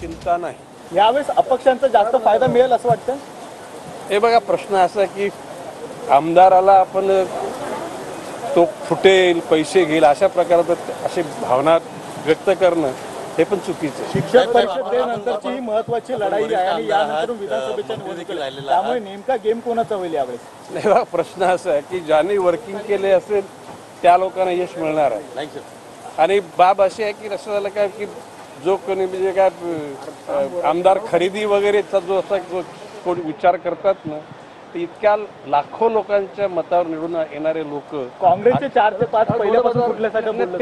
चिंता नाही। यावेळेस अपक्षांचा जास्त फायदा मिळेल असं वाटतं? हे बघा, प्रश्न असा की आमदाराला आपण तो फुटेल, पैसे घेईल अशा प्रकारचं अशी भावना व्यक्त करणं हे पण चुकीचं आहे। शिक्षक परिषदेनंतरची ही महत्त्वाची लढाई आहे आणि यानंतर विधानसभेच्या निवडणुकीला, त्यामुळे नेमका गेम कोणाचा होईल यावेळेस? नाही बघा, प्रश्न असा आहे की ज्यांनी वर्किंग केले असेल त्या लोकांना यश मिळणार आहे। आणि बाब अशी आहे की असं झालं काय की जो कोणी म्हणजे काय आमदार खरेदी वगैरेचा जो असा कोणी विचार करतात ना, ते इतक्या लाखो लोकांच्या मतावर निवडून येणारे लोक काँग्रेसचे 4 ते 5 पहिल्यापासून कुठल्यासाठी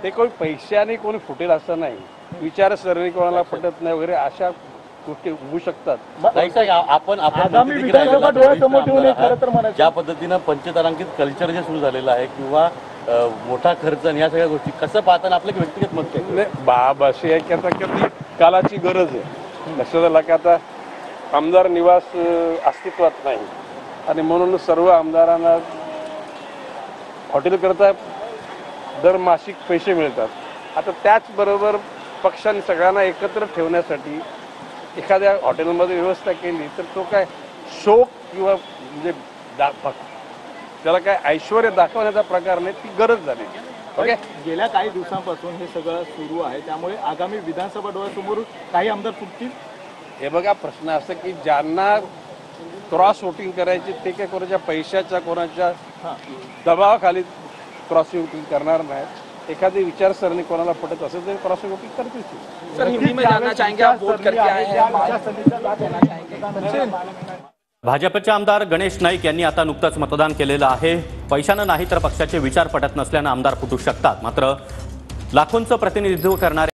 ते कोणी पैशाने कोणी फुटेल असं नाही, विचारसरणी कोणाला पटत नाही वगैरे अशा गोष्टी होऊ शकतात। आपण आगामी विधानसभा डोळ्यासमोर ठेवून खरं तर म्हणायचं ज्या पद्धतीनं पंचतारांकित कल्चर जे सुरू झालेलं आहे किंवा मोठा खर्च आणि या सगळ्या गोष्टी कसं पाहताना आपलं व्यक्तिगत मत आहे? बाब अशी आहे की आता कधी कालाची गरज आहे। लक्षात आलं की आता आमदार निवास अस्तित्वात नाही आणि म्हणून सर्व आमदारांना हॉटेल करता दर मासिक पैसे मिळतात। आता त्याचबरोबर पक्षाने सगळ्यांना एकत्र ठेवण्यासाठी एखाद्या हॉटेलमध्ये व्यवस्था केली तर तो काय शोक किंवा म्हणजे त्याला काय ऐश्वर्य दाखवण्याचा प्रकार नाही, ती गरज झाली। ओके, गेल्या काही दिवसांपासून हे सगळं सुरू आहे, त्यामुळे आगामी विधानसभा डोळ्यासमोर काही आमदार फुटतील? हे बघा, प्रश्न असं की ज्यांना क्रॉस वोटिंग करायची ते काय कोणाच्या पैशाच्या कोणाच्या दबावाखाली क्रॉस वोटिंग करणार नाहीत। एखादी विचारसरणी कोणाला पटत असेल तर क्रॉस वोटिंग करतील। सर, हिंदी में जानना चाहेंगे, आप वोट करके आए हैं। भाजपचे आमदार गणेश नाईक यांनी आता नुकतंच मतदान केलेलं आहे। पैशानं नाही तर पक्षाचे विचार पटत नसल्यानं आमदार फुटू शकतात, मात्र लाखोंचं प्रतिनिधित्व करणारे